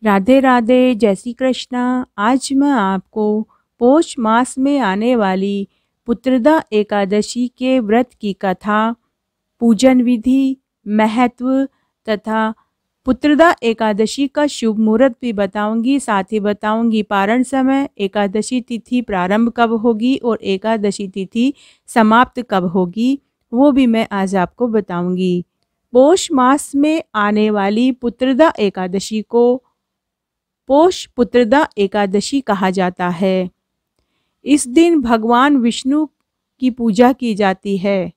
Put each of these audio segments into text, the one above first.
राधे राधे, जय श्री कृष्णा। आज मैं आपको पौष मास में आने वाली पुत्रदा एकादशी के व्रत की कथा, पूजन विधि, महत्व तथा पुत्रदा एकादशी का शुभ मुहूर्त भी बताऊंगी। साथ ही बताऊंगी पारण समय, एकादशी तिथि प्रारंभ कब होगी और एकादशी तिथि समाप्त कब होगी, वो भी मैं आज आपको बताऊंगी। पौष मास में आने वाली पुत्रदा एकादशी को पौष पुत्रदा एकादशी कहा जाता है। इस दिन भगवान विष्णु की पूजा की जाती है।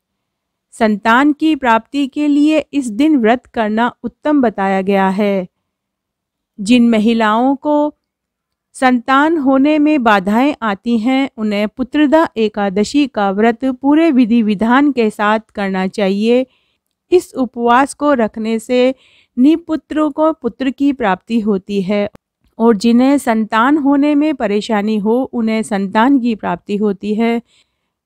संतान की प्राप्ति के लिए इस दिन व्रत करना उत्तम बताया गया है। जिन महिलाओं को संतान होने में बाधाएं आती हैं, उन्हें पुत्रदा एकादशी का व्रत पूरे विधि विधान के साथ करना चाहिए। इस उपवास को रखने से निपुत्रों को पुत्र की प्राप्ति होती है और जिन्हें संतान होने में परेशानी हो, उन्हें संतान की प्राप्ति होती है।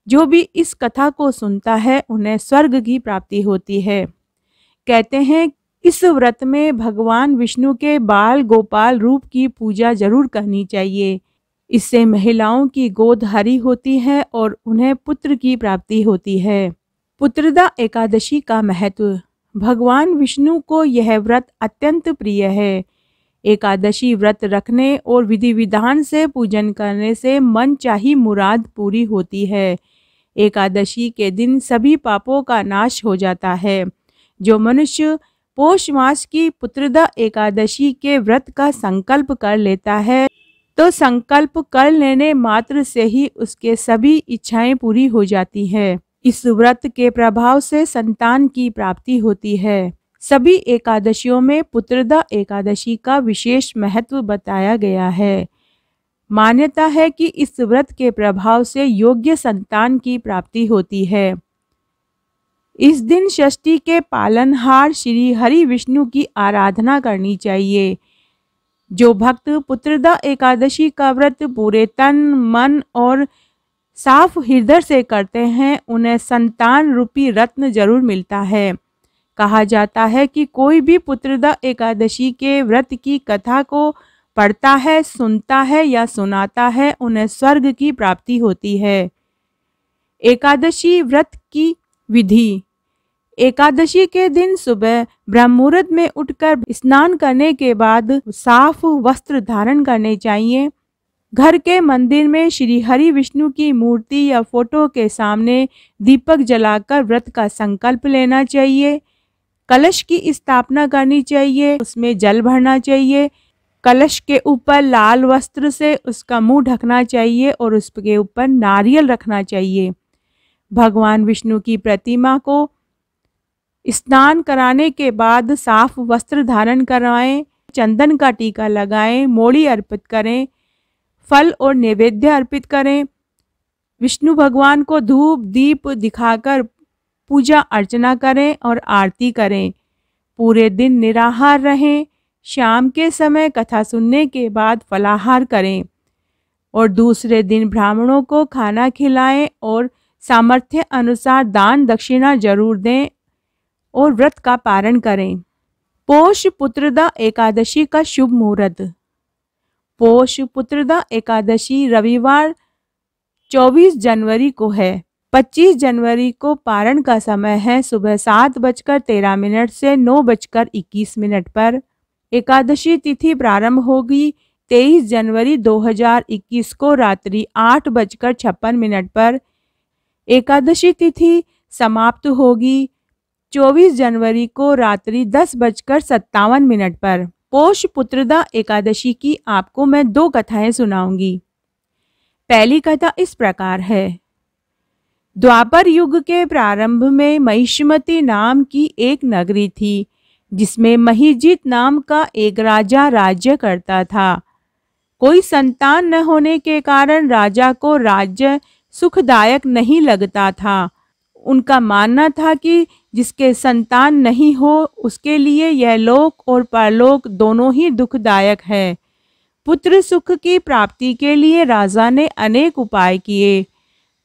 जो भी इस कथा को सुनता है, उन्हें स्वर्ग की प्राप्ति होती है। कहते हैं इस व्रत में भगवान विष्णु के बाल गोपाल रूप की पूजा जरूर करनी चाहिए। इससे महिलाओं की गोद हरी होती है और उन्हें पुत्र की प्राप्ति होती है। पुत्रदा एकादशी का महत्व। भगवान विष्णु को यह व्रत अत्यंत प्रिय है। एकादशी व्रत रखने और विधि विधान से पूजन करने से मन चाही मुराद पूरी होती है। एकादशी के दिन सभी पापों का नाश हो जाता है। जो मनुष्य पौष मास की पुत्रदा एकादशी के व्रत का संकल्प कर लेता है, तो संकल्प कर लेने मात्र से ही उसके सभी इच्छाएं पूरी हो जाती है। इस व्रत के प्रभाव से संतान की प्राप्ति होती है। सभी एकादशियों में पुत्रदा एकादशी का विशेष महत्व बताया गया है। मान्यता है कि इस व्रत के प्रभाव से योग्य संतान की प्राप्ति होती है। इस दिन षष्ठी के पालनहार श्री हरि विष्णु की आराधना करनी चाहिए। जो भक्त पुत्रदा एकादशी का व्रत पूरे तन, मन और साफ हृदय से करते हैं, उन्हें संतान रूपी रत्न जरूर मिलता है। कहा जाता है कि कोई भी पुत्रदा एकादशी के व्रत की कथा को पढ़ता है, सुनता है या सुनाता है, उन्हें स्वर्ग की प्राप्ति होती है। एकादशी व्रत की विधि। एकादशी के दिन सुबह ब्रह्म मुहूर्त में उठकर स्नान करने के बाद साफ वस्त्र धारण करने चाहिए। घर के मंदिर में श्री हरि विष्णु की मूर्ति या फोटो के सामने दीपक जलाकर व्रत का संकल्प लेना चाहिए। कलश की स्थापना करनी चाहिए, उसमें जल भरना चाहिए। कलश के ऊपर लाल वस्त्र से उसका मुंह ढकना चाहिए और उसके ऊपर नारियल रखना चाहिए। भगवान विष्णु की प्रतिमा को स्नान कराने के बाद साफ वस्त्र धारण करवाएं, चंदन का टीका लगाएं, मोड़ी अर्पित करें, फल और नैवेद्य अर्पित करें। विष्णु भगवान को धूप दीप दिखाकर पूजा अर्चना करें और आरती करें। पूरे दिन निराहार रहें। शाम के समय कथा सुनने के बाद फलाहार करें और दूसरे दिन ब्राह्मणों को खाना खिलाएं और सामर्थ्य अनुसार दान दक्षिणा जरूर दें और व्रत का पारण करें। पौष पुत्रदा एकादशी का शुभ मुहूर्त। पौष पुत्रदा एकादशी रविवार 24 जनवरी को है। 25 जनवरी को पारण का समय है सुबह 7:13 से 9:21 पर। एकादशी तिथि प्रारंभ होगी 23 जनवरी 2021 को रात्रि 8:56 पर। एकादशी तिथि समाप्त होगी 24 जनवरी को रात्रि 10:57 पर। पौष पुत्रदा एकादशी की आपको मैं 2 कथाएं सुनाऊंगी। पहली कथा इस प्रकार है। द्वापर युग के प्रारंभ में महिष्मति नाम की एक नगरी थी, जिसमें महिजीत नाम का एक राजा राज्य करता था। कोई संतान न होने के कारण राजा को राज्य सुखदायक नहीं लगता था। उनका मानना था कि जिसके संतान नहीं हो, उसके लिए यह लोक और परलोक दोनों ही दुखदायक है। पुत्र सुख की प्राप्ति के लिए राजा ने अनेक उपाय किए,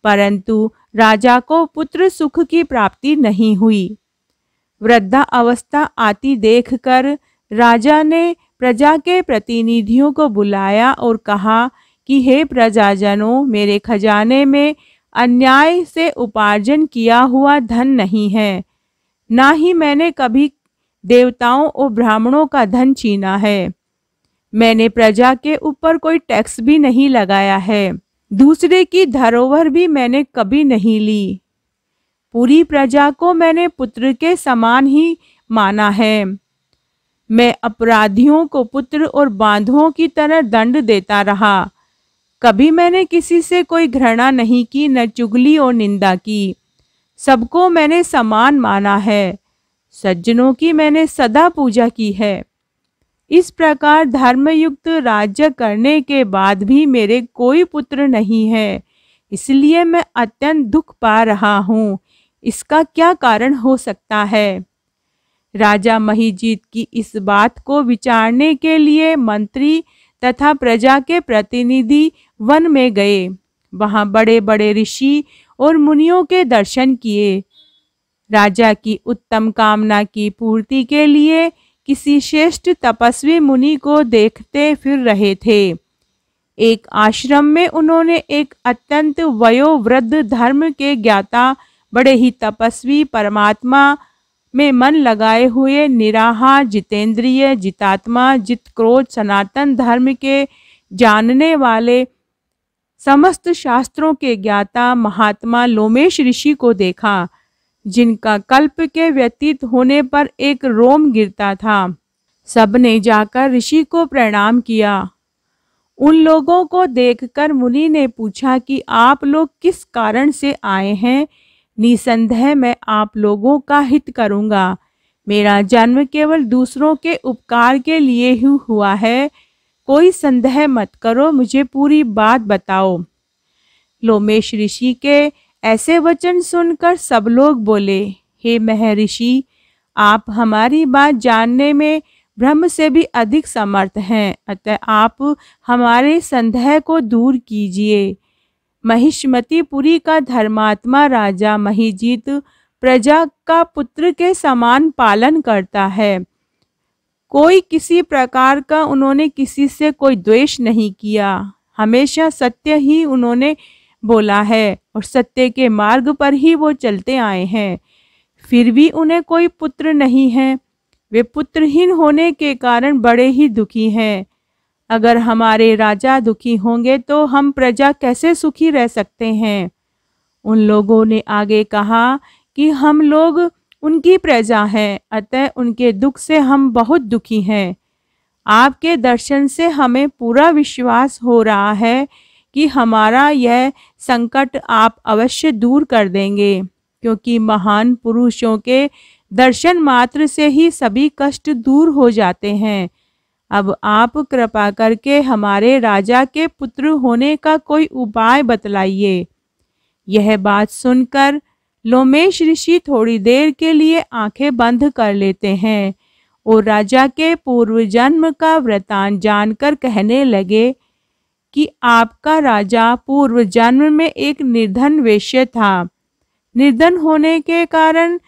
परंतु राजा को पुत्र सुख की प्राप्ति नहीं हुई। वृद्धा अवस्था आती देखकर राजा ने प्रजा के प्रतिनिधियों को बुलाया और कहा कि हे प्रजाजनों, मेरे खजाने में अन्याय से उपार्जन किया हुआ धन नहीं है, ना ही मैंने कभी देवताओं और ब्राह्मणों का धन छीना है। मैंने प्रजा के ऊपर कोई टैक्स भी नहीं लगाया है, दूसरे की धरोहर भी मैंने कभी नहीं ली। पूरी प्रजा को मैंने पुत्र के समान ही माना है। मैं अपराधियों को पुत्र और बांधुओं की तरह दंड देता रहा। कभी मैंने किसी से कोई घृणा नहीं की, न चुगली और निंदा की। सबको मैंने समान माना है। सज्जनों की मैंने सदा पूजा की है। इस प्रकार धर्मयुक्त राज्य करने के बाद भी मेरे कोई पुत्र नहीं है, इसलिए मैं अत्यंत दुख पा रहा हूँ। इसका क्या कारण हो सकता है? राजा महिजीत की इस बात को विचारने के लिए मंत्री तथा प्रजा के प्रतिनिधि वन में गए। वहां बड़े बड़े ऋषि और मुनियों के दर्शन किए। राजा की उत्तम कामना की पूर्ति के लिए किसी श्रेष्ठ तपस्वी मुनि को देखते फिर रहे थे। एक आश्रम में उन्होंने एक अत्यंत वयोवृद्ध धर्म के ज्ञाता, बड़े ही तपस्वी, परमात्मा में मन लगाए हुए, निराहार, जितेंद्रिय, जितात्मा, जितक्रोध, सनातन धर्म के जानने वाले, समस्त शास्त्रों के ज्ञाता महात्मा लोमेश ऋषि को देखा, जिनका कल्प के व्यतीत होने पर एक रोम गिरता था। सबने जाकर ऋषि को प्रणाम किया। उन लोगों को देखकर मुनि ने पूछा कि आप लोग किस कारण से आए हैं? निसंदेह मैं आप लोगों का हित करूंगा। मेरा जन्म केवल दूसरों के उपकार के लिए ही हुआ है। कोई संदेह मत करो, मुझे पूरी बात बताओ। लोमेश ऋषि के ऐसे वचन सुनकर सब लोग बोले, हे महर्षि, आप हमारी बात जानने में ब्रह्म से भी अधिक समर्थ हैं, अतः आप हमारे संदेह को दूर कीजिए। महिष्मतिपुरी का धर्मात्मा राजा महिजीत प्रजा का पुत्र के समान पालन करता है। कोई किसी प्रकार का उन्होंने किसी से कोई द्वेष नहीं किया। हमेशा सत्य ही उन्होंने बोला है और सत्य के मार्ग पर ही वो चलते आए हैं। फिर भी उन्हें कोई पुत्र नहीं है। वे पुत्रहीन होने के कारण बड़े ही दुखी हैं। अगर हमारे राजा दुखी होंगे तो हम प्रजा कैसे सुखी रह सकते हैं? उन लोगों ने आगे कहा कि हम लोग उनकी प्रजा हैं, अतः उनके दुख से हम बहुत दुखी हैं। आपके दर्शन से हमें पूरा विश्वास हो रहा है कि हमारा यह संकट आप अवश्य दूर कर देंगे, क्योंकि महान पुरुषों के दर्शन मात्र से ही सभी कष्ट दूर हो जाते हैं। अब आप कृपा करके हमारे राजा के पुत्र होने का कोई उपाय बतलाइए। यह बात सुनकर लोमेश ऋषि थोड़ी देर के लिए आंखें बंद कर लेते हैं और राजा के पूर्व जन्म का वृतांत जानकर कहने लगे कि आपका राजा पूर्व जन्म में एक निर्धन वेश्य था। निर्धन होने के कारण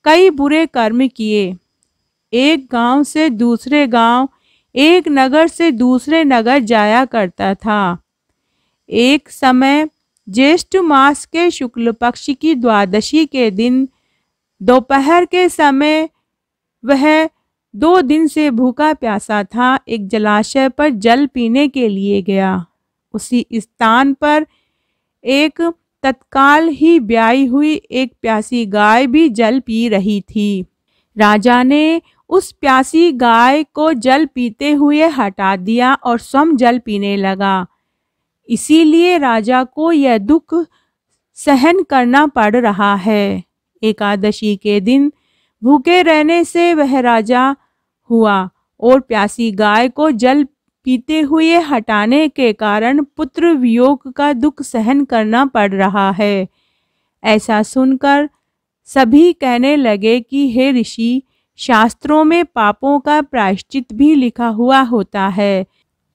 कई बुरे कर्म किए। एक गांव से दूसरे गांव, एक नगर से दूसरे नगर जाया करता था। एक समय ज्येष्ठ मास के शुक्ल पक्ष की द्वादशी के दिन दोपहर के समय वह 2 दिन से भूखा प्यासा था। एक जलाशय पर जल पीने के लिए गया। उसी स्थान पर एक तत्काल ही ब्याई हुई एक प्यासी गाय भी जल पी रही थी। राजा ने उस प्यासी गाय को जल पीते हुए हटा दिया और स्वयं जल पीने लगा। इसीलिए राजा को यह दुख सहन करना पड़ रहा है। एकादशी के दिन भूखे रहने से वह राजा हुआ और प्यासी गाय को जल पीते हुए हटाने के कारण पुत्र वियोग का दुख सहन करना पड़ रहा है। ऐसा सुनकर सभी कहने लगे कि हे ऋषि, शास्त्रों में पापों का प्रायश्चित भी लिखा हुआ होता है।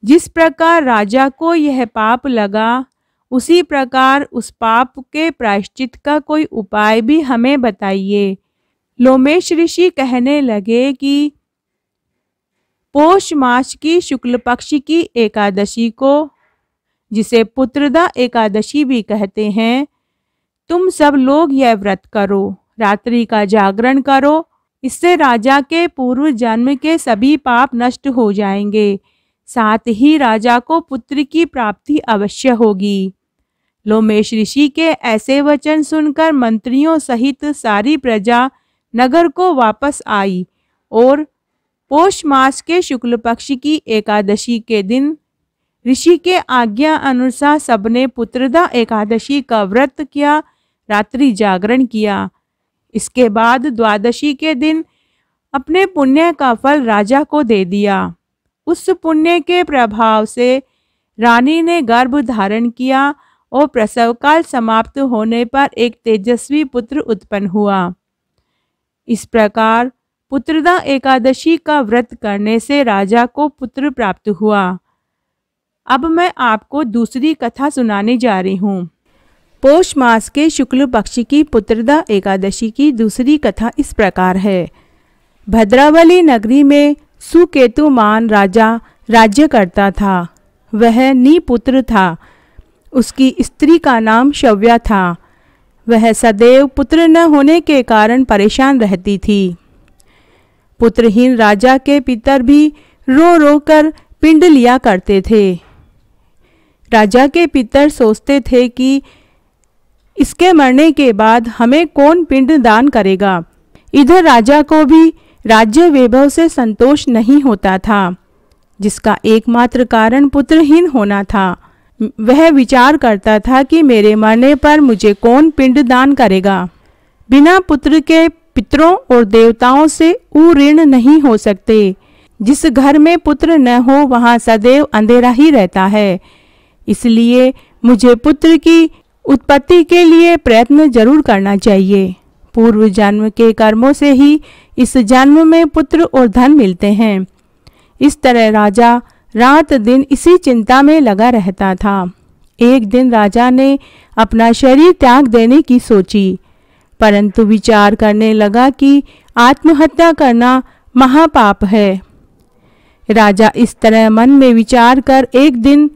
जिस प्रकार राजा को यह पाप लगा, उसी प्रकार उस पाप के प्रायश्चित का कोई उपाय भी हमें बताइए। लोमेश ऋषि कहने लगे कि पौष मास की शुक्ल पक्ष की एकादशी को, जिसे पुत्रदा एकादशी भी कहते हैं, तुम सब लोग यह व्रत करो, रात्रि का जागरण करो। इससे राजा के पूर्व जन्म के सभी पाप नष्ट हो जाएंगे, साथ ही राजा को पुत्र की प्राप्ति अवश्य होगी। लोमेश ऋषि के ऐसे वचन सुनकर मंत्रियों सहित सारी प्रजा नगर को वापस आई और पौष मास के शुक्ल पक्ष की एकादशी के दिन ऋषि के आज्ञा अनुसार सबने पुत्रदा एकादशी का व्रत किया, रात्रि जागरण किया। इसके बाद द्वादशी के दिन अपने पुण्य का फल राजा को दे दिया। उस पुण्य के प्रभाव से रानी ने गर्भ धारण किया और प्रसव काल समाप्त होने पर एक तेजस्वी पुत्र उत्पन्न हुआ। इस प्रकार पुत्रदा एकादशी का व्रत करने से राजा को पुत्र प्राप्त हुआ। अब मैं आपको दूसरी कथा सुनाने जा रही हूँ। पौष मास के शुक्ल पक्ष की पुत्रदा एकादशी की दूसरी कथा इस प्रकार है। भद्रावली नगरी में सुकेतुमान राजा राज्य करता था। वह निपुत्र था। उसकी स्त्री का नाम शव्या था। वह सदैव पुत्र न होने के कारण परेशान रहती थी। पुत्रहीन राजा के पितर भी रो रो कर पिंड लिया करते थे। राजा के पितर सोचते थे कि इसके मरने के बाद हमें कौन पिंड दान करेगा। इधर राजा को भी राज्य वैभव से संतोष नहीं होता था, जिसका एकमात्र कारण पुत्रहीन होना था। वह विचार करता था कि मेरे मरने पर मुझे कौन पिंड दान करेगा। बिना पुत्र के पितरों और देवताओं से ऋण नहीं हो सकते। जिस घर में पुत्र न हो वहाँ सदैव अंधेरा ही रहता है। इसलिए मुझे पुत्र की उत्पत्ति के लिए प्रयत्न जरूर करना चाहिए। पूर्व जन्म के कर्मों से ही इस जन्म में पुत्र और धन मिलते हैं। इस तरह राजा रात दिन इसी चिंता में लगा रहता था। एक दिन राजा ने अपना शरीर त्याग देने की सोची, परंतु विचार करने लगा कि आत्महत्या करना महापाप है। राजा इस तरह मन में विचार कर एक दिन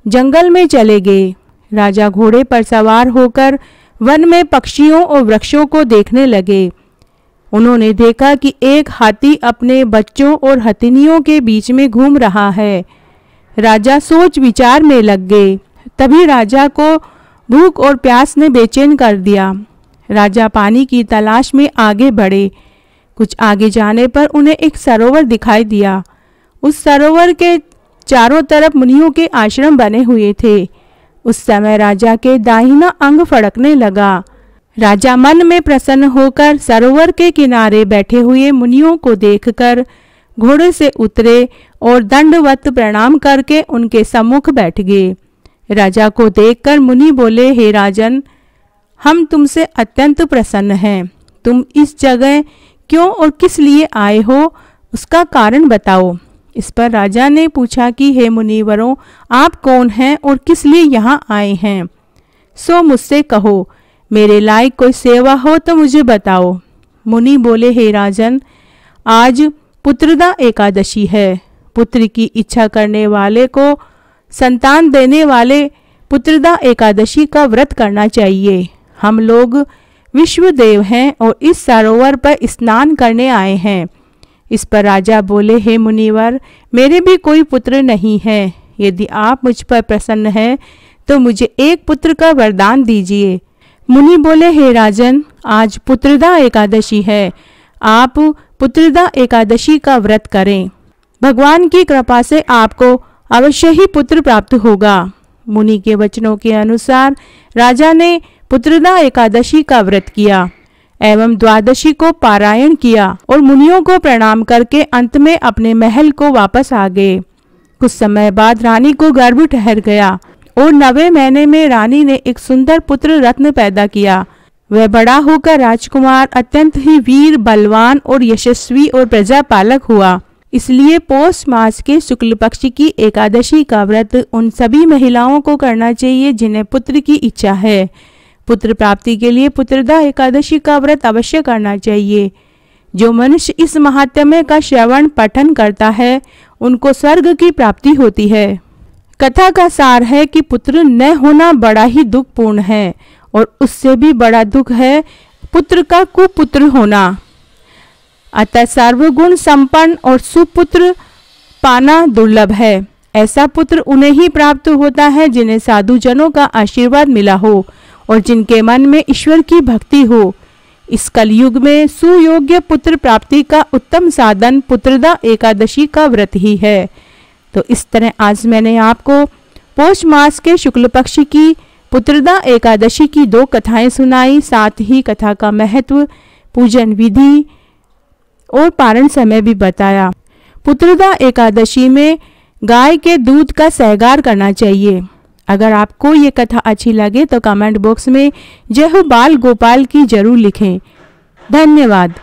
जंगल में चले गए। राजा घोड़े पर सवार होकर वन में पक्षियों और वृक्षों को देखने लगे। उन्होंने देखा कि एक हाथी अपने बच्चों और हथिनियों के बीच में घूम रहा है। राजा सोच विचार में लग गए। तभी राजा को भूख और प्यास ने बेचैन कर दिया। राजा पानी की तलाश में आगे बढ़े। कुछ आगे जाने पर उन्हें एक सरोवर दिखाई दिया। उस सरोवर के चारों तरफ मुनियों के आश्रम बने हुए थे। उस समय राजा के दाहिना अंग फड़कने लगा। राजा मन में प्रसन्न होकर सरोवर के किनारे बैठे हुए मुनियों को देखकर घोड़े से उतरे और दंडवत प्रणाम करके उनके सम्मुख बैठ गए। राजा को देखकर मुनि बोले, हे राजन, हम तुमसे अत्यंत प्रसन्न हैं। तुम इस जगह क्यों और किस लिए आए हो, उसका कारण बताओ। इस पर राजा ने पूछा कि हे मुनिवरों, आप कौन हैं और किस लिए यहाँ आए हैं, सो मुझसे कहो। मेरे लायक कोई सेवा हो तो मुझे बताओ। मुनि बोले, हे राजन, आज पुत्रदा एकादशी है। पुत्र की इच्छा करने वाले को संतान देने वाले पुत्रदा एकादशी का व्रत करना चाहिए। हम लोग विश्वदेव हैं और इस सरोवर पर स्नान करने आए हैं। इस पर राजा बोले, हे मुनिवर, मेरे भी कोई पुत्र नहीं है। यदि आप मुझ पर प्रसन्न हैं तो मुझे एक पुत्र का वरदान दीजिए। मुनि बोले, हे राजन, आज पुत्रदा एकादशी है। आप पुत्रदा एकादशी का व्रत करें। भगवान की कृपा से आपको अवश्य ही पुत्र प्राप्त होगा। मुनि के वचनों के अनुसार राजा ने पुत्रदा एकादशी का व्रत किया एवं द्वादशी को पारायण किया और मुनियों को प्रणाम करके अंत में अपने महल को वापस आ गए। कुछ समय बाद रानी को गर्भ ठहर गया और 9वें महीने में रानी ने एक सुंदर पुत्र रत्न पैदा किया। वह बड़ा होकर राजकुमार अत्यंत ही वीर, बलवान और यशस्वी और प्रजापालक हुआ। इसलिए पौष मास के शुक्ल पक्ष की एकादशी का व्रत उन सभी महिलाओं को करना चाहिए जिन्हें पुत्र की इच्छा है। पुत्र प्राप्ति के लिए पुत्रदा एकादशी का व्रत अवश्य करना चाहिए। जो मनुष्य इस महात्म्य का श्रवण पठन करता है उनको स्वर्ग की प्राप्ति होती है। कथा का सार है कि पुत्र न होना बड़ा ही दुखपूर्ण है और उससे भी बड़ा दुख है पुत्र का कुपुत्र होना। अतः सर्वगुण संपन्न और सुपुत्र पाना दुर्लभ है। ऐसा पुत्र उन्हें ही प्राप्त होता है जिन्हें साधु जनों का आशीर्वाद मिला हो और जिनके मन में ईश्वर की भक्ति हो। इस कलयुग में सुयोग्य पुत्र प्राप्ति का उत्तम साधन पुत्रदा एकादशी का व्रत ही है। तो इस तरह आज मैंने आपको पौष मास के शुक्ल पक्ष की पुत्रदा एकादशी की 2 कथाएं सुनाई, साथ ही कथा का महत्व, पूजन विधि और पारण समय भी बताया। पुत्रदा एकादशी में गाय के दूध का सहगार करना चाहिए। अगर आपको ये कथा अच्छी लगे तो कमेंट बॉक्स में जय हो बाल गोपाल की जरूर लिखें। धन्यवाद।